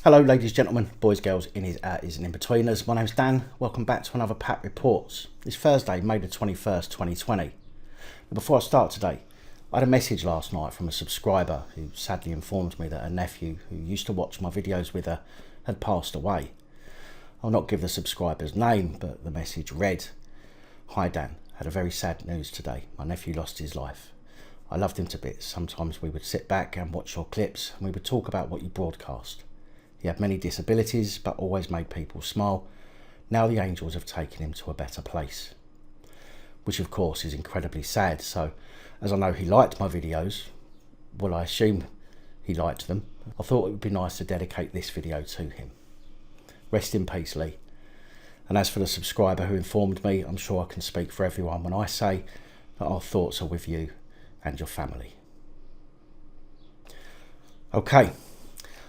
Hello ladies, gentlemen, boys, girls, innies, outies and in-betweeners. My name's Dan. Welcome back to another PAP Reports. It's Thursday, May the 21st, 2020. Before I start today, I had a message last night from a subscriber who sadly informed me that her nephew, who used to watch my videos with her, had passed away. I'll not give the subscriber's name, but the message read, "Hi Dan, had a very sad news today. My nephew lost his life. I loved him to bits. Sometimes we would sit back and watch your clips and we would talk about what you broadcast. He had many disabilities, but always made people smile. Now the angels have taken him to a better place." Which of course is incredibly sad. So as I know he liked my videos, well, I assume he liked them, I thought it would be nice to dedicate this video to him. Rest in peace, Lee. And as for the subscriber who informed me, I'm sure I can speak for everyone when I say that our thoughts are with you and your family. Okay,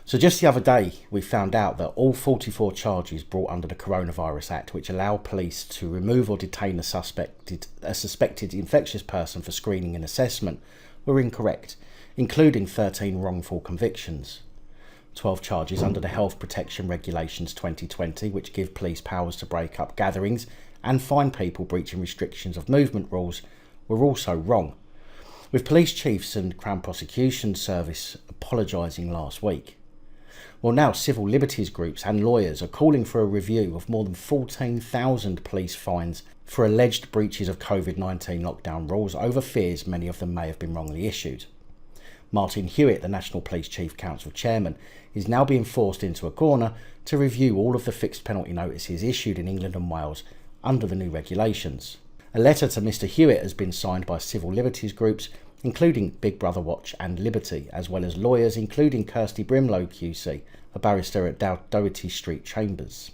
so just the other day we found out that all 44 charges brought under the Coronavirus Act, which allow police to remove or detain a suspected infectious person for screening and assessment, were incorrect, including 13 wrongful convictions. 12 charges under the Health Protection Regulations 2020, which give police powers to break up gatherings and fine people breaching restrictions of movement rules, were also wrong, with police chiefs and Crown Prosecution Service apologising last week. Well, now civil liberties groups and lawyers are calling for a review of more than 14,000 police fines for alleged breaches of COVID-19 lockdown rules over fears many of them may have been wrongly issued. Martin Hewitt, the National Police Chief Council Chairman, is now being forced into a corner to review all of the fixed penalty notices issued in England and Wales under the new regulations. A letter to Mr Hewitt has been signed by civil liberties groups, including Big Brother Watch and Liberty, as well as lawyers including Kirsty Brimlow QC, a barrister at Doherty Street Chambers.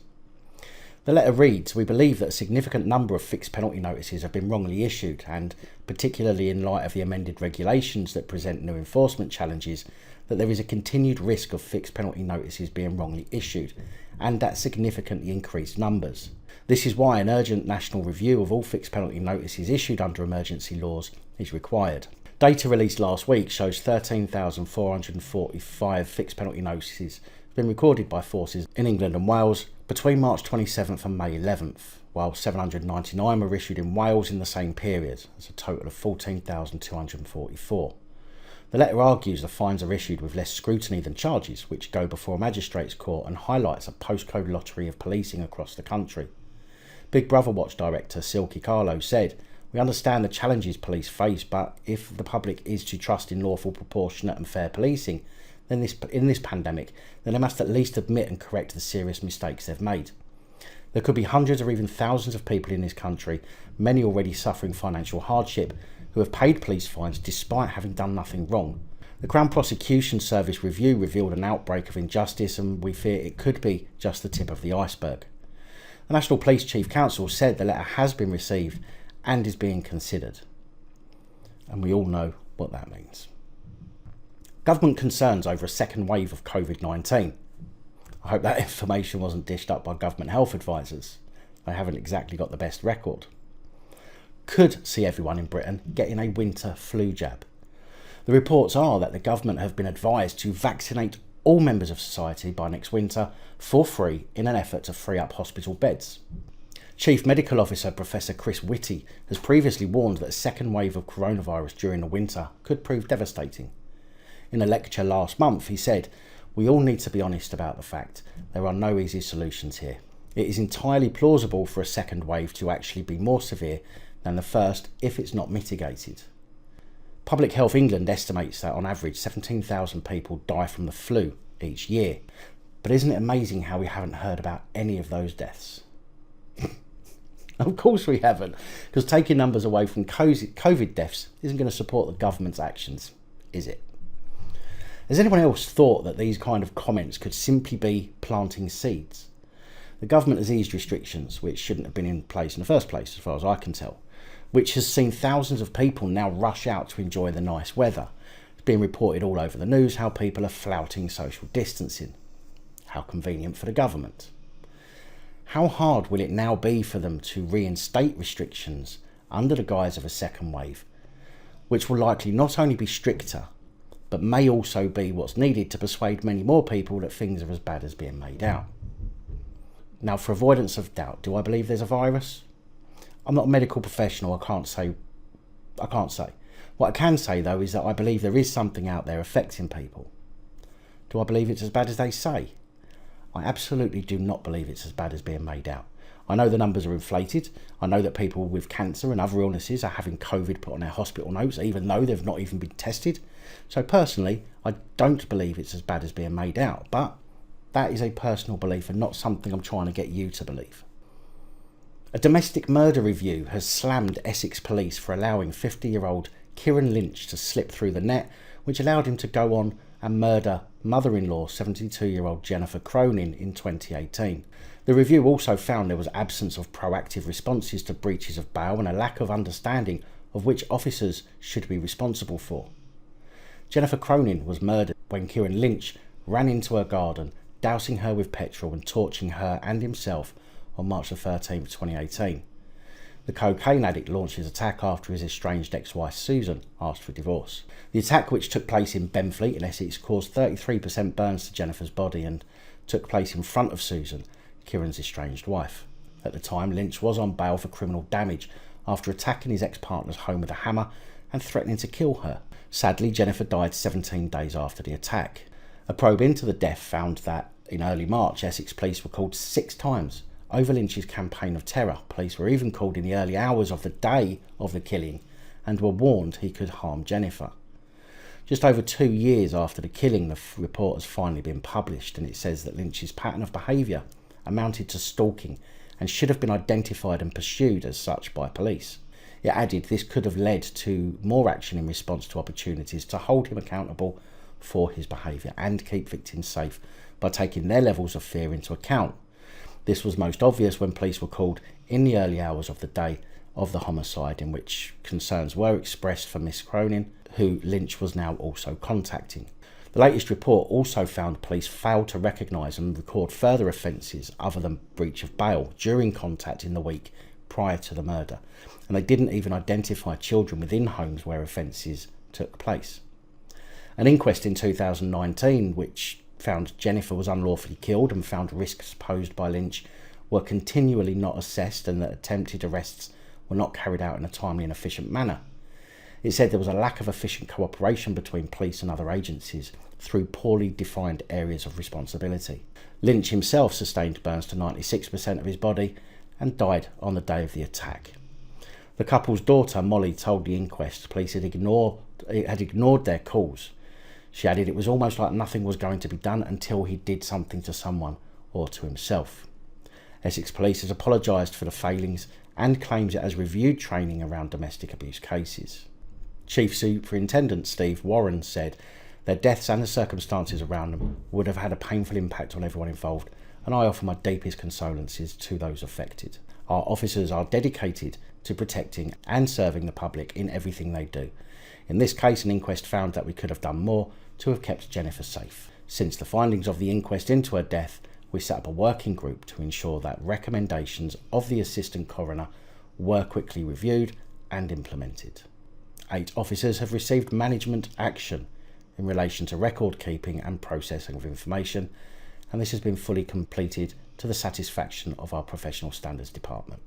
The letter reads, "We believe that a significant number of fixed penalty notices have been wrongly issued, and particularly in light of the amended regulations that present new enforcement challenges, that there is a continued risk of fixed penalty notices being wrongly issued, and at significantly increased numbers. This is why an urgent national review of all fixed penalty notices issued under emergency laws is required." Data released last week shows 13,445 fixed penalty notices have been recorded by forces in England and Wales between March 27th and May 11th, while 799 were issued in Wales in the same period. That's a total of 14,244. The letter argues the fines are issued with less scrutiny than charges, which go before a magistrates' court, and highlights a postcode lottery of policing across the country. Big Brother Watch Director Silky Carlo said, "We understand the challenges police face, but if the public is to trust in lawful, proportionate and fair policing, then in this pandemic, then they must at least admit and correct the serious mistakes they've made. There could be hundreds or even thousands of people in this country, many already suffering financial hardship, who have paid police fines despite having done nothing wrong. The Crown Prosecution Service review revealed an outbreak of injustice, and we fear it could be just the tip of the iceberg." The National Police Chief Council said the letter has been received and is being considered. And we all know what that means. Government concerns over a second wave of COVID-19. I hope that information wasn't dished up by government health advisors. They haven't exactly got the best record. Could see everyone in Britain getting a winter flu jab. The reports are that the government have been advised to vaccinate all members of society by next winter for free in an effort to free up hospital beds. Chief Medical Officer Professor Chris Whitty has previously warned that a second wave of coronavirus during the winter could prove devastating. In a lecture last month, he said, "We all need to be honest about the fact there are no easy solutions here. It is entirely plausible for a second wave to actually be more severe than the first if it's not mitigated." Public Health England estimates that on average 17,000 people die from the flu each year. But isn't it amazing how we haven't heard about any of those deaths? Of course we haven't, because taking numbers away from COVID deaths isn't going to support the government's actions, is it? Has anyone else thought that these kind of comments could simply be planting seeds? The government has eased restrictions, which shouldn't have been in place in the first place, as far as I can tell, which has seen thousands of people now rush out to enjoy the nice weather. It's being reported all over the news how people are flouting social distancing. How convenient for the government. How hard will it now be for them to reinstate restrictions under the guise of a second wave, which will likely not only be stricter, but may also be what's needed to persuade many more people that things are as bad as being made out. Now, for avoidance of doubt, do I believe there's a virus? I'm not a medical professional, I can't say. What I can say, though, is that I believe there is something out there affecting people. Do I believe it's as bad as they say? I absolutely do not believe it's as bad as being made out. I know the numbers are inflated. I know that people with cancer and other illnesses are having COVID put on their hospital notes, even though they've not even been tested. So personally, I don't believe it's as bad as being made out, but that is a personal belief and not something I'm trying to get you to believe. A domestic murder review has slammed Essex Police for allowing 50-year-old Kieran Lynch to slip through the net, which allowed him to go on and murder mother-in-law 72-year-old Jennifer Cronin in 2018. The review also found there was absence of proactive responses to breaches of bail and a lack of understanding of which officers should be responsible for. Jennifer Cronin was murdered when Kieran Lynch ran into her garden, dousing her with petrol and torching her and himself on March 13, 2018. The cocaine addict launched his attack after his estranged ex-wife Susan asked for divorce. The attack, which took place in Benfleet in Essex, caused 33% burns to Jennifer's body and took place in front of Susan, Kieran's estranged wife. At the time, Lynch was on bail for criminal damage after attacking his ex-partner's home with a hammer and threatening to kill her. Sadly, Jennifer died 17 days after the attack. A probe into the death found that in early March, Essex Police were called 6 times over Lynch's campaign of terror. Police were even called in the early hours of the day of the killing and were warned he could harm Jennifer. Just over 2 years after the killing, the report has finally been published, and it says that Lynch's pattern of behaviour amounted to stalking and should have been identified and pursued as such by police. It added this could have led to more action in response to opportunities to hold him accountable for his behaviour and keep victims safe by taking their levels of fear into account. This was most obvious when police were called in the early hours of the day of the homicide, in which concerns were expressed for Miss Cronin, who Lynch was now also contacting. The latest report also found police failed to recognise and record further offences other than breach of bail during contact in the week prior to the murder, and they didn't even identify children within homes where offences took place. An inquest in 2019, which found Jennifer was unlawfully killed and found risks posed by Lynch, were continually not assessed, and that attempted arrests were not carried out in a timely and efficient manner. It said there was a lack of efficient cooperation between police and other agencies through poorly defined areas of responsibility. Lynch himself sustained burns to 96% of his body and died on the day of the attack. The couple's daughter, Molly, told the inquest police had ignored their calls. She added it was almost like nothing was going to be done until he did something to someone or to himself. Essex Police has apologised for the failings and claims it has reviewed training around domestic abuse cases. Chief Superintendent Steve Warren said their deaths and the circumstances around them would have had a painful impact on everyone involved, and I offer my deepest condolences to those affected. Our officers are dedicated to protecting and serving the public in everything they do. In this case, an inquest found that we could have done more to have kept Jennifer safe. Since the findings of the inquest into her death, we set up a working group to ensure that recommendations of the assistant coroner were quickly reviewed and implemented. 8 officers have received management action in relation to record keeping and processing of information, and this has been fully completed to the satisfaction of our professional standards department.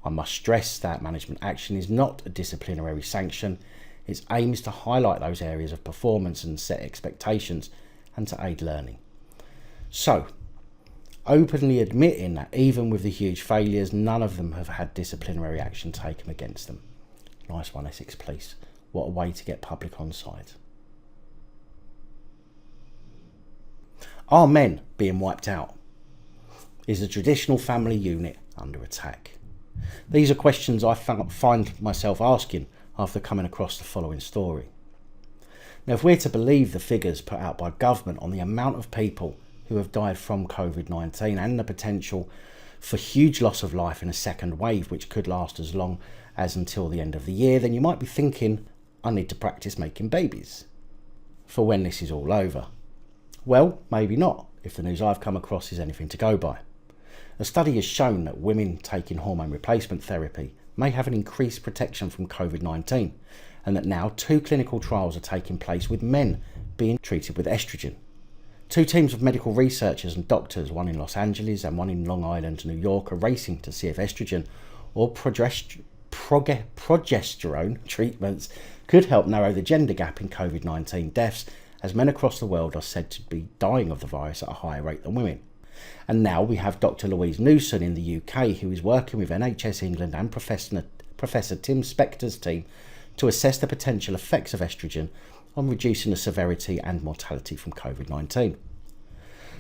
I must stress that management action is not a disciplinary sanction. Its aim is to highlight those areas of performance and set expectations and to aid learning. So, openly admitting that even with the huge failures, none of them have had disciplinary action taken against them. Nice one, Essex Police. What a way to get public on side. Are men being wiped out? Is the traditional family unit under attack? These are questions I find myself asking after coming across the following story. Now, if we're to believe the figures put out by government on the amount of people who have died from COVID-19 and the potential for huge loss of life in a second wave, which could last as long as until the end of the year, then you might be thinking, I need to practice making babies for when this is all over. Well, maybe not, if the news I've come across is anything to go by. A study has shown that women taking hormone replacement therapy may have an increased protection from COVID-19, and that now 2 clinical trials are taking place with men being treated with estrogen. 2 teams of medical researchers and doctors, one in Los Angeles and one in Long Island, New York, are racing to see if estrogen or progesterone treatments could help narrow the gender gap in COVID-19 deaths, as men across the world are said to be dying of the virus at a higher rate than women. And now we have Dr. Louise Newson in the UK, who is working with NHS England and Professor Tim Spector's team to assess the potential effects of estrogen on reducing the severity and mortality from COVID-19.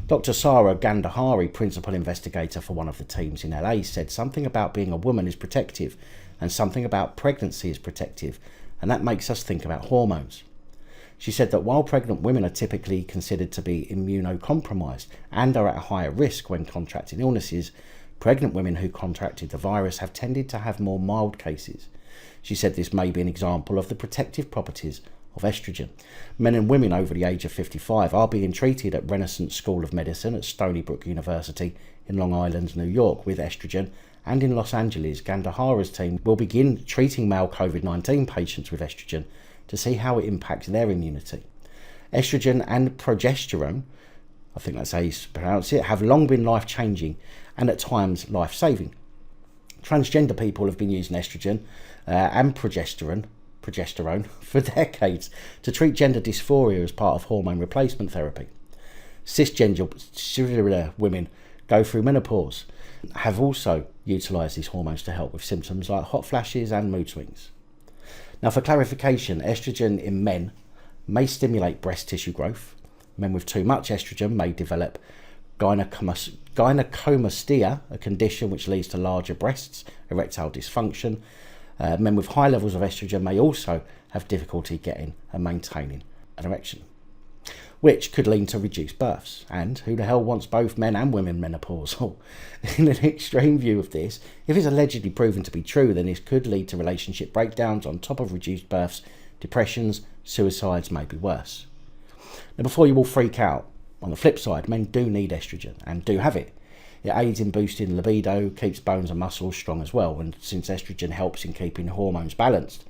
Dr. Sarah Gandhari, principal investigator for one of the teams in LA, said something about being a woman is protective and something about pregnancy is protective, and that makes us think about hormones. She said that while pregnant women are typically considered to be immunocompromised and are at a higher risk when contracting illnesses, pregnant women who contracted the virus have tended to have more mild cases. She said this may be an example of the protective properties of estrogen. Men and women over the age of 55 are being treated at Renaissance School of Medicine at Stony Brook University in Long Island, New York with estrogen, and in Los Angeles, Gandhara's team will begin treating male COVID-19 patients with estrogen to see how it impacts their immunity. Estrogen and progesterone, I think that's how you pronounce it, have long been life-changing and at times life-saving. Transgender people have been using estrogen and progesterone for decades to treat gender dysphoria as part of hormone replacement therapy. Cisgender women go through menopause have also utilised these hormones to help with symptoms like hot flashes and mood swings. Now, for clarification, estrogen in men may stimulate breast tissue growth. Men with too much estrogen may develop gynecomastia, a condition which leads to larger breasts, erectile dysfunction. Men with high levels of estrogen may also have difficulty getting and maintaining an erection, which could lead to reduced births. And who the hell wants both men and women menopausal? In an extreme view of this, if it's allegedly proven to be true, then this could lead to relationship breakdowns on top of reduced births, depressions, suicides, maybe worse. Now, before you all freak out, on the flip side, men do need estrogen and do have it. It aids in boosting libido, keeps bones and muscles strong as well, and since estrogen helps in keeping hormones balanced,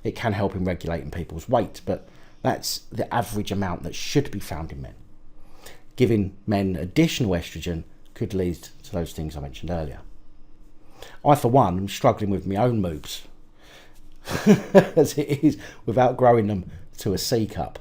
it can help in regulating people's weight, but that's the average amount that should be found in men. Giving men additional estrogen could lead to those things I mentioned earlier. I, for one, am struggling with my own moves, as it is, without growing them to a C cup.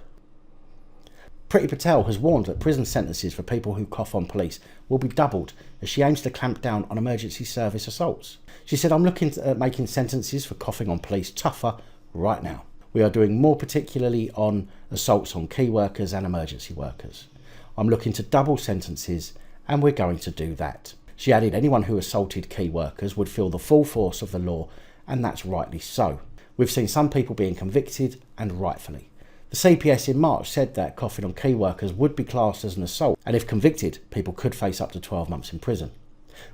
Priti Patel has warned that prison sentences for people who cough on police will be doubled as she aims to clamp down on emergency service assaults. She said, "I'm looking at making sentences for coughing on police tougher right now. We are doing more, particularly on assaults on key workers and emergency workers. I'm looking to double sentences and we're going to do that." She added anyone who assaulted key workers would feel the full force of the law, and that's rightly so. We've seen some people being convicted, and rightfully. The CPS in March said that coughing on key workers would be classed as an assault, and if convicted, people could face up to 12 months in prison,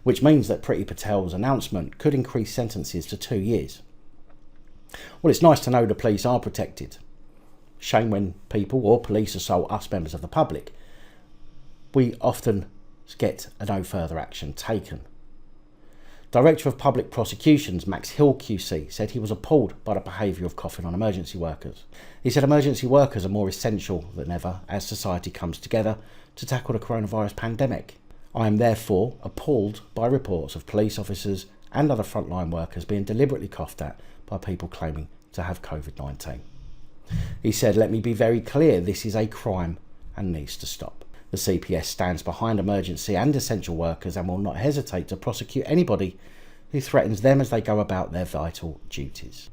which means that Priti Patel's announcement could increase sentences to 2 years. Well, it's nice to know the police are protected. Shame when people or police assault us members of the public. We often get a no further action taken. Director of Public Prosecutions Max Hill QC said he was appalled by the behaviour of coughing on emergency workers. He said emergency workers are more essential than ever as society comes together to tackle the coronavirus pandemic. I am therefore appalled by reports of police officers and other frontline workers being deliberately coughed at by people claiming to have COVID-19. He said, "Let me be very clear, this is a crime and needs to stop. The CPS stands behind emergency and essential workers and will not hesitate to prosecute anybody who threatens them as they go about their vital duties."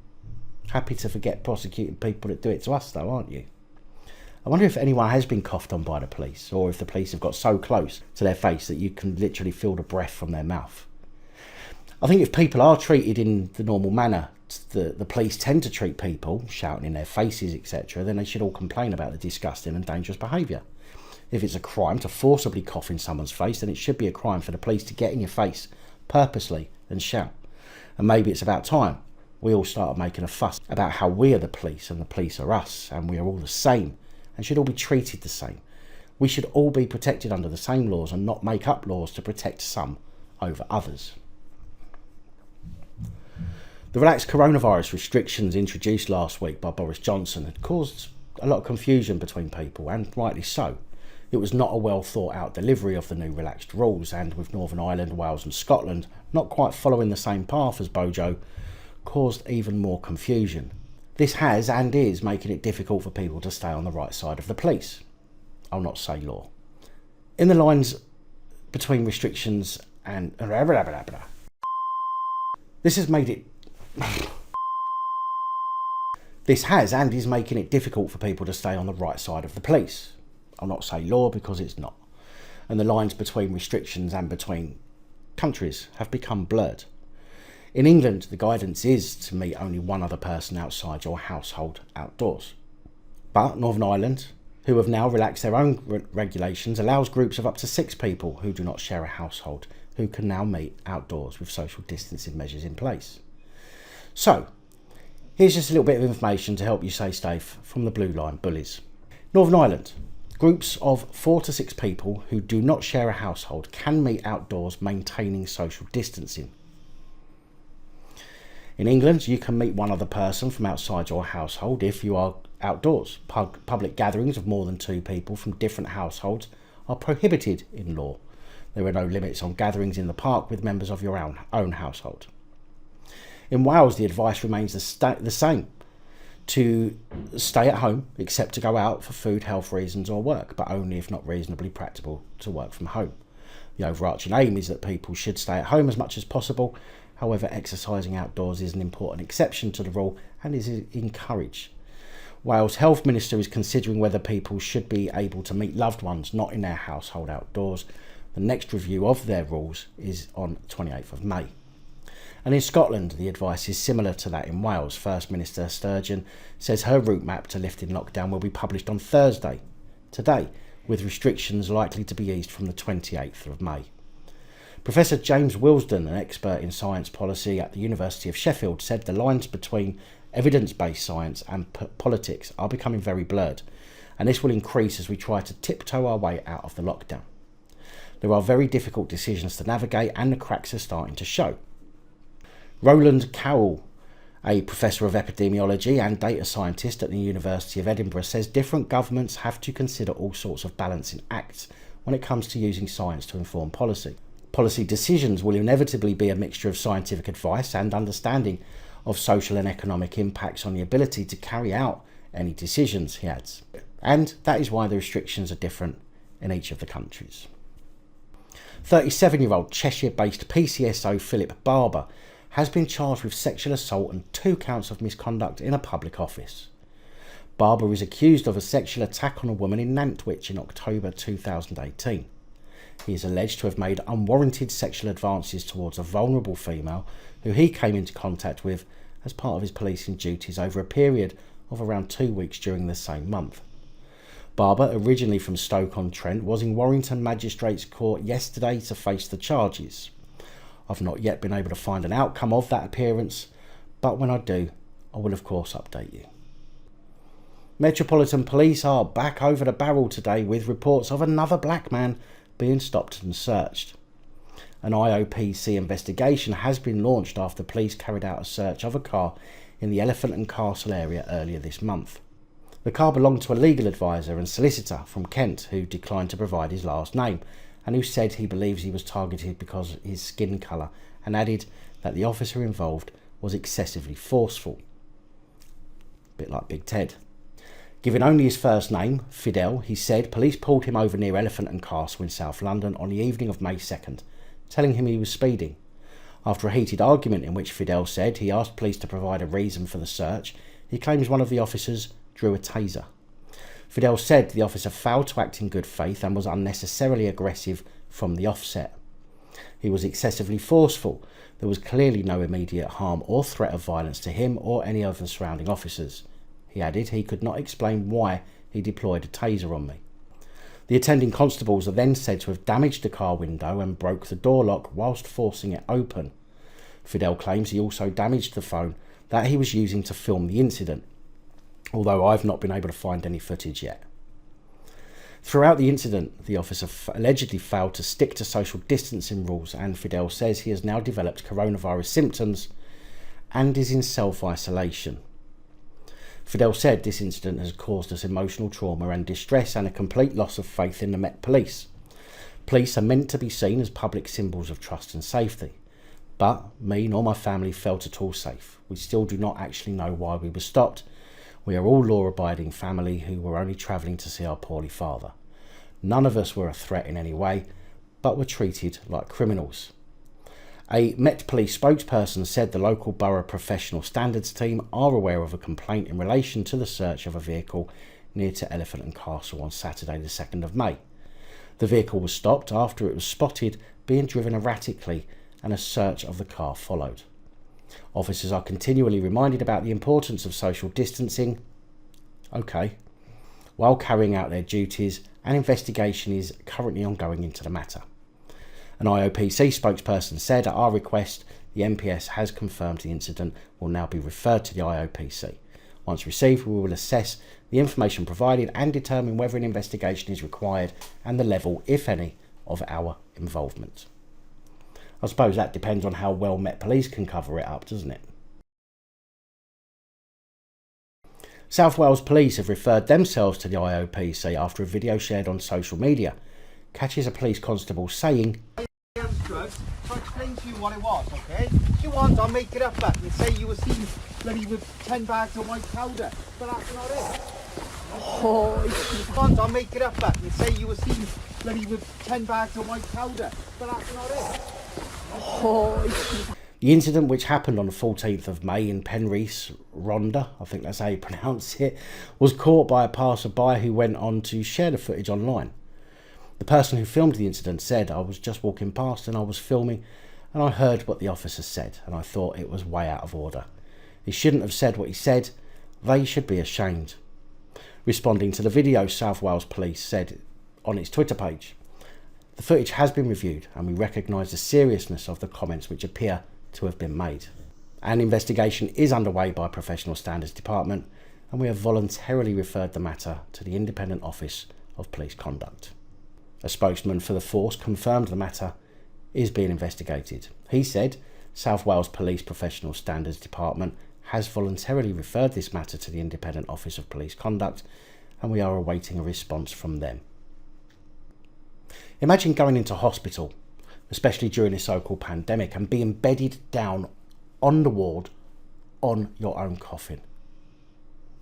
Happy to forget prosecuting people that do it to us though, aren't you? I wonder if anyone has been coughed on by the police, or if the police have got so close to their face that you can literally feel the breath from their mouth. I think if people are treated in the normal manner the police tend to treat people, shouting in their faces, etc., then they should all complain about the disgusting and dangerous behaviour. If it's a crime to forcibly cough in someone's face, then it should be a crime for the police to get in your face purposely and shout. And maybe it's about time we all start making a fuss about how we are the police and the police are us, and we are all the same and should all be treated the same. We should all be protected under the same laws and not make up laws to protect some over others. The relaxed coronavirus restrictions introduced last week by Boris Johnson had caused a lot of confusion between people, and rightly so. It was not a well thought out delivery of the new relaxed rules, and with Northern Ireland, Wales and Scotland not quite following the same path as Bojo, caused even more confusion. This has and is making it difficult for people to stay on the right side of the police. I'll not say law. In the lines between restrictions and... This has made it... This has and is making it difficult for people to stay on the right side of the police. I'll not say law because it's not. And the lines between restrictions and between countries have become blurred. In England, the guidance is to meet only one other person outside your household outdoors. But Northern Ireland, who have now relaxed their own regulations, allows groups of up to 6 people who do not share a household who can now meet outdoors with social distancing measures in place. So, here's just a little bit of information to help you stay safe from the blue line bullies. Northern Ireland. Groups of 4 to 6 people who do not share a household can meet outdoors maintaining social distancing. In England, you can meet one other person from outside your household if you are outdoors. Public gatherings of more than 2 people from different households are prohibited in law. There are no limits on gatherings in the park with members of your own household. In Wales, the advice remains the same. To stay at home, except to go out for food, health reasons or work, but only if not reasonably practical to work from home. The overarching aim is that people should stay at home as much as possible. However, exercising outdoors is an important exception to the rule and is encouraged. Wales Health Minister is considering whether people should be able to meet loved ones not in their household outdoors. The next review of their rules is on 28th of May. And in Scotland, the advice is similar to that in Wales. First Minister Sturgeon says her route map to lifting lockdown will be published on Thursday, today, with restrictions likely to be eased from the 28th of May. Professor James Wilsden, an expert in science policy at the University of Sheffield, said the lines between evidence-based science and politics are becoming very blurred, and this will increase as we try to tiptoe our way out of the lockdown. There are very difficult decisions to navigate and the cracks are starting to show. Roland Cowell, a professor of epidemiology and data scientist at the University of Edinburgh, says different governments have to consider all sorts of balancing acts when it comes to using science to inform policy. Policy decisions will inevitably be a mixture of scientific advice and understanding of social and economic impacts on the ability to carry out any decisions, he adds. And that is why the restrictions are different in each of the countries. 37-year-old Cheshire-based PCSO Philip Barber has been charged with sexual assault and 2 counts of misconduct in a public office. Barber is accused of a sexual attack on a woman in Nantwich in October 2018. He is alleged to have made unwarranted sexual advances towards a vulnerable female who he came into contact with as part of his policing duties over a period of around 2 weeks during the same month. Barber, originally from Stoke-on-Trent, was in Warrington Magistrates Court yesterday to face the charges. I've not yet been able to find an outcome of that appearance, but when I do, I will of course update you. Metropolitan Police are back over the barrel today with reports of another black man being stopped and searched. An IOPC investigation has been launched after police carried out a search of a car in the Elephant and Castle area earlier this month. The car belonged to a legal advisor and solicitor from Kent who declined to provide his last name, and who said he believes he was targeted because of his skin colour, and added that the officer involved was excessively forceful. A bit like Big Ted. Given only his first name, Fidel, he said police pulled him over near Elephant and Castle in South London on the evening of May 2nd, telling him he was speeding. After a heated argument in which Fidel said he asked police to provide a reason for the search, he claims one of the officers drew a taser. Fidel said the officer failed to act in good faith and was unnecessarily aggressive from the offset. He was excessively forceful. There was clearly no immediate harm or threat of violence to him or any of the surrounding officers. He added he could not explain why he deployed a taser on me. The attending constables are then said to have damaged the car window and broke the door lock whilst forcing it open. Fidel claims he also damaged the phone that he was using to film the incident, although I've not been able to find any footage yet. Throughout the incident, the officer allegedly failed to stick to social distancing rules, and Fidel says he has now developed coronavirus symptoms and is in self-isolation. Fidel said this incident has caused us emotional trauma and distress and a complete loss of faith in the Met Police. Police are meant to be seen as public symbols of trust and safety. But me nor my family felt at all safe. We still do not actually know why we were stopped. We are all law-abiding family who were only travelling to see our poorly father. None of us were a threat in any way, but were treated like criminals. A Met Police spokesperson said the local borough professional standards team are aware of a complaint in relation to the search of a vehicle near to Elephant and Castle on Saturday the 2nd of May. The vehicle was stopped after it was spotted being driven erratically and a search of the car followed. Officers are continually reminded about the importance of social distancing, while carrying out their duties. An investigation is currently ongoing into the matter. An IOPC spokesperson said, at our request, the MPS has confirmed the incident will now be referred to the IOPC. Once received, we will assess the information provided and determine whether an investigation is required and the level, if any, of our involvement. I suppose that depends on how well Met Police can cover it up, doesn't it? South Wales Police have referred themselves to the IOPC after a video shared on social media catches a police constable saying, I'll explain to you what it was, okay? If you want, I'll make it up back and say you were seen bloody with 10 bags of white powder, but that's not it. Oh, if you want, I'll make it up back and say you were seen bloody with 10 bags of white powder, but that's not it. Oh, the incident, which happened on the 14th of May in Penrith, Rhondda, I think that's how you pronounce it, was caught by a passerby who went on to share the footage online. The person who filmed the incident said, I was just walking past and I was filming and I heard what the officer said and I thought it was way out of order. He shouldn't have said what he said. They should be ashamed. Responding to the video, South Wales Police said on its Twitter page, the footage has been reviewed and we recognise the seriousness of the comments which appear to have been made. An investigation is underway by Professional Standards Department and we have voluntarily referred the matter to the Independent Office of Police Conduct. A spokesman for the force confirmed the matter is being investigated. He said South Wales Police Professional Standards Department has voluntarily referred this matter to the Independent Office of Police Conduct and we are awaiting a response from them. Imagine going into hospital, especially during this so-called pandemic, and being bedded down on the ward on your own coffin.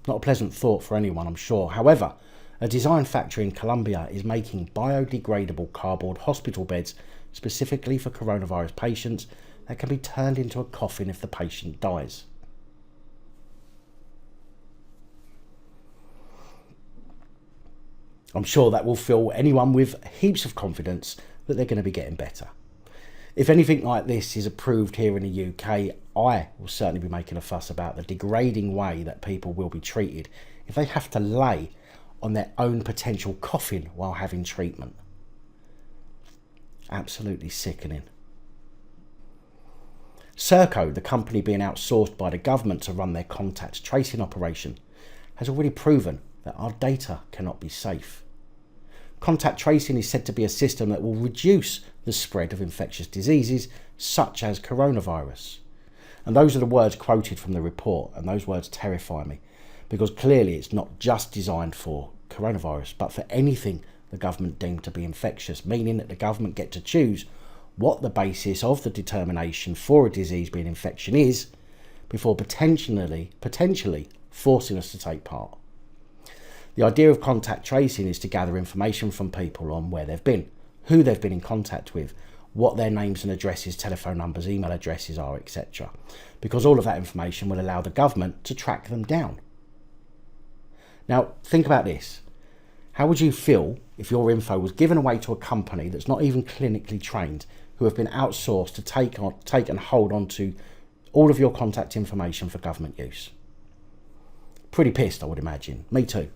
Not a pleasant thought for anyone, I'm sure. However, a design factory in Colombia is making biodegradable cardboard hospital beds specifically for coronavirus patients that can be turned into a coffin if the patient dies. I'm sure that will fill anyone with heaps of confidence that they're going to be getting better. If anything like this is approved here in the UK, I will certainly be making a fuss about the degrading way that people will be treated if they have to lay on their own potential coffin while having treatment. Absolutely sickening. Serco, the company being outsourced by the government to run their contact tracing operation, has already proven that our data cannot be safe. Contact tracing is said to be a system that will reduce the spread of infectious diseases such as coronavirus. And those are the words quoted from the report, and those words terrify me because clearly it's not just designed for coronavirus but for anything the government deemed to be infectious, meaning that the government get to choose what the basis of the determination for a disease being infection is before potentially forcing us to take part. The idea of contact tracing is to gather information from people on where they've been, who they've been in contact with, what their names and addresses, telephone numbers, email addresses are, etc. Because all of that information will allow the government to track them down. Now, think about this. How would you feel if your info was given away to a company that's not even clinically trained, who have been outsourced to take and hold on to all of your contact information for government use? Pretty pissed, I would imagine. Me too.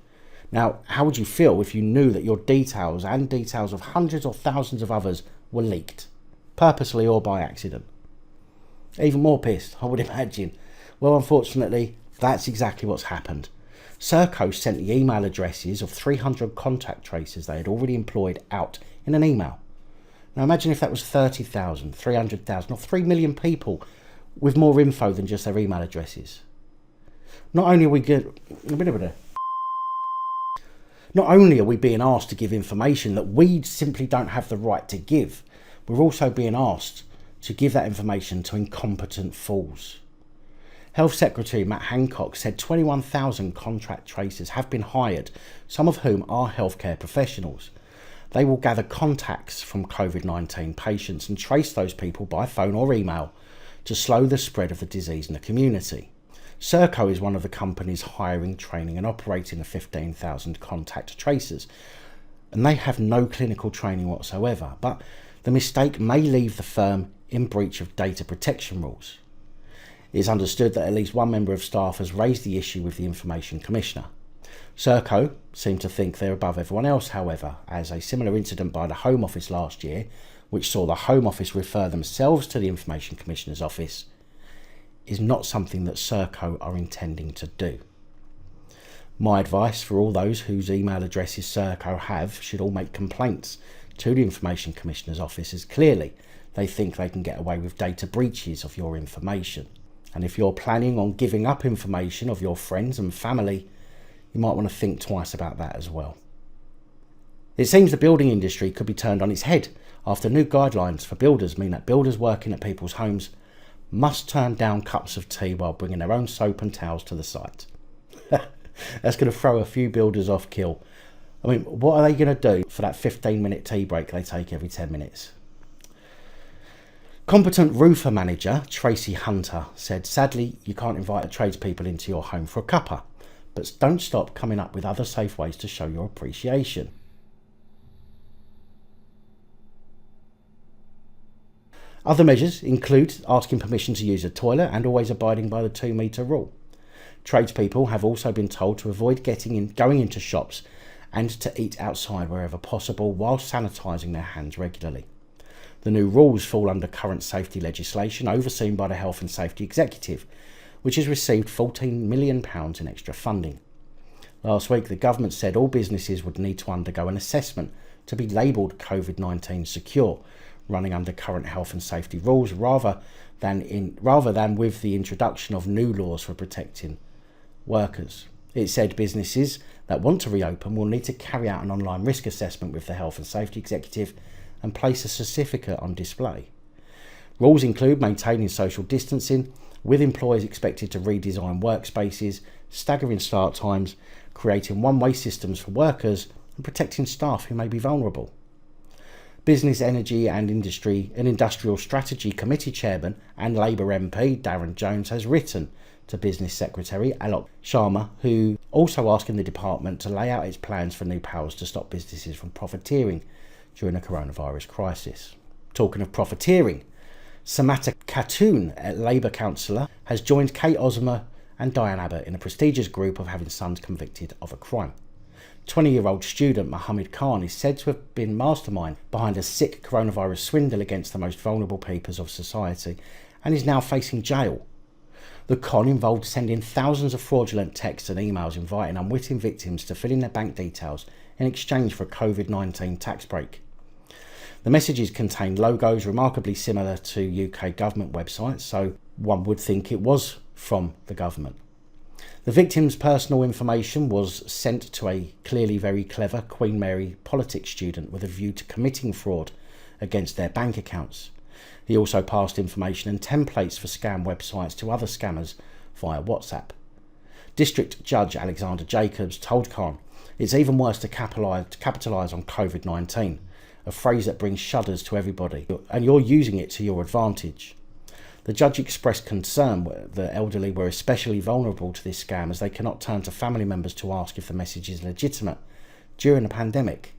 Now, how would you feel if you knew that your details and details of hundreds or thousands of others were leaked, purposely or by accident? Even more pissed, I would imagine. Well, unfortunately, that's exactly what's happened. Serco sent the email addresses of 300 contact tracers they had already employed out in an email. Now imagine if that was 30,000, 300,000 or 3 million people with more info than just their email addresses. Not only are we being asked to give information that we simply don't have the right to give, we're also being asked to give that information to incompetent fools. Health Secretary Matt Hancock said 21,000 contract tracers have been hired, some of whom are healthcare professionals. They will gather contacts from COVID-19 patients and trace those people by phone or email to slow the spread of the disease in the community. Serco is one of the companies hiring, training and operating the 15,000 contact tracers, and they have no clinical training whatsoever, but the mistake may leave the firm in breach of data protection rules. It is understood that at least one member of staff has raised the issue with the Information Commissioner. Serco seem to think they're above everyone else, however, as a similar incident by the Home Office last year, which saw the Home Office refer themselves to the Information Commissioner's office, is not something that Serco are intending to do. My advice for all those whose email addresses Serco have should all make complaints to the Information Commissioner's office, as clearly they think they can get away with data breaches of your information. And if you're planning on giving up information of your friends and family, you might want to think twice about that as well. It seems the building industry could be turned on its head after new guidelines for builders mean that builders working at people's homes must turn down cups of tea while bringing their own soap and towels to the site. That's going to throw a few builders off kill. I mean, what are they going to do for that 15-minute tea break they take every 10 minutes? Competent roofer manager Tracy Hunter said, "Sadly, you can't invite the tradespeople into your home for a cuppa, but don't stop coming up with other safe ways to show your appreciation." Other measures include asking permission to use a toilet and always abiding by the 2-metre rule. Tradespeople have also been told to avoid going into shops and to eat outside wherever possible while sanitising their hands regularly. The new rules fall under current safety legislation overseen by the Health and Safety Executive, which has received £14 million in extra funding. Last week, the government said all businesses would need to undergo an assessment to be labelled COVID-19 secure, running under current health and safety rules rather than with the introduction of new laws for protecting workers. It said businesses that want to reopen will need to carry out an online risk assessment with the Health and Safety Executive and place a certificate on display. Rules include maintaining social distancing, with employees expected to redesign workspaces, staggering start times, creating one-way systems for workers, and protecting staff who may be vulnerable. Business, Energy and Industrial Strategy Committee Chairman and Labour MP Darren Jones has written to Business Secretary Alok Sharma, who also asking the department to lay out its plans for new powers to stop businesses from profiteering during the coronavirus crisis. Talking of profiteering, Samantha Khatoon, a Labour councillor, has joined Kate Osmer and Diane Abbott in a prestigious group of having sons convicted of a crime. 20-year-old student Mohammed Khan is said to have been mastermind behind a sick coronavirus swindle against the most vulnerable peoples of society and is now facing jail. The con involved sending thousands of fraudulent texts and emails inviting unwitting victims to fill in their bank details in exchange for a COVID-19 tax break. The messages contained logos remarkably similar to UK government websites, so one would think it was from the government. The victim's personal information was sent to a clearly very clever Queen Mary politics student with a view to committing fraud against their bank accounts. He also passed information and templates for scam websites to other scammers via WhatsApp. District Judge Alexander Jacobs told Khan, "It's even worse to capitalise on COVID-19, a phrase that brings shudders to everybody, and you're using it to your advantage." The judge expressed concern that the elderly were especially vulnerable to this scam as they cannot turn to family members to ask if the message is legitimate during the pandemic.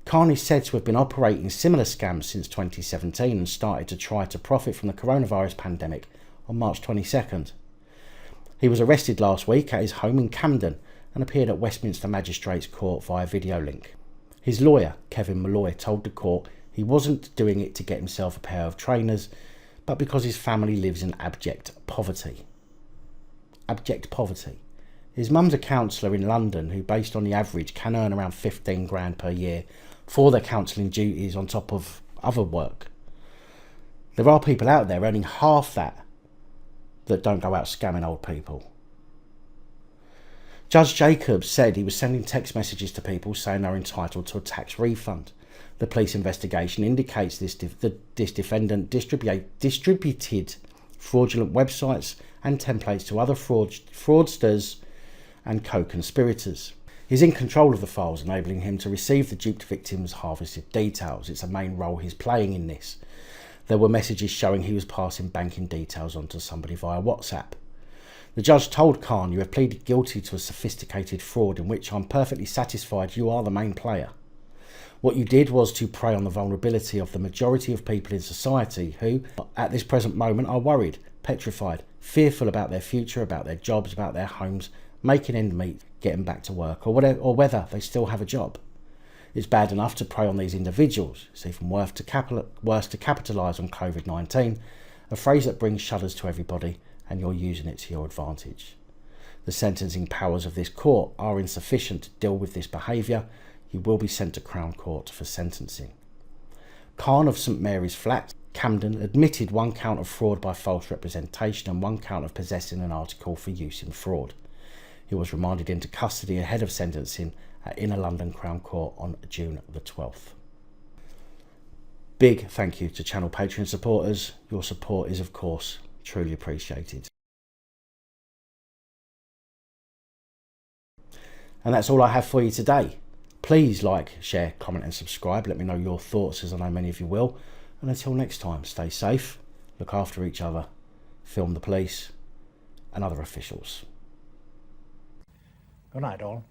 Khan is said to have been operating similar scams since 2017 and started to try to profit from the coronavirus pandemic on March 22nd. He was arrested last week at his home in Camden and appeared at Westminster Magistrates Court via video link. His lawyer, Kevin Malloy, told the court he wasn't doing it to get himself a pair of trainers, but because his family lives in abject poverty. Abject poverty. His mum's a counsellor in London who, based on the average, can earn around 15 grand per year for their counselling duties on top of other work. There are people out there earning half that don't go out scamming old people. Judge Jacobs said he was sending text messages to people saying they're entitled to a tax refund. The police investigation indicates this defendant distributed fraudulent websites and templates to other fraudsters and co-conspirators. He's in control of the files, enabling him to receive the duped victims' harvested details. It's a main role he's playing in this. There were messages showing he was passing banking details on to somebody via WhatsApp. The judge told Khan, "You have pleaded guilty to a sophisticated fraud in which I'm perfectly satisfied you are the main player. What you did was to prey on the vulnerability of the majority of people in society who, at this present moment, are worried, petrified, fearful about their future, about their jobs, about their homes, making end meet, getting back to work, or whether they still have a job. It's bad enough to prey on these individuals. It's even worse to capitalise on COVID-19, a phrase that brings shudders to everybody, and you're using it to your advantage. The sentencing powers of this court are insufficient to deal with this behaviour. You will be sent to Crown Court for sentencing." Khan of St Mary's Flat, Camden, admitted 1 count of fraud by false representation and 1 count of possessing an article for use in fraud. He was remanded into custody ahead of sentencing at Inner London Crown Court on June the 12th. Big thank you to channel Patreon supporters. Your support is, of course, truly appreciated. And that's all I have for you today. Please like, share, comment and subscribe. Let me know your thoughts, as I know many of you will. And until next time, stay safe, look after each other, film the police and other officials. Good night, all.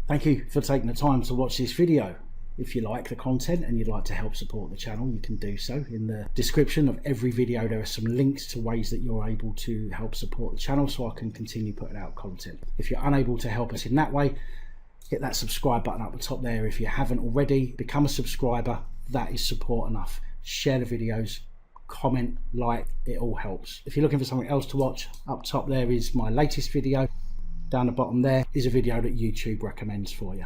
Thank you for taking the time to watch this video. If you like the content and you'd like to help support the channel, you can do so. In the description of every video there are some links to ways that you're able to help support the channel so I can continue putting out content. If you're unable to help us in that way, hit that subscribe button up the top there. If you haven't already, become a subscriber. That is support enough. Share the videos, comment, like, it all helps. If you're looking for something else to watch, up top there is my latest video. Down the bottom there is a video that YouTube recommends for you.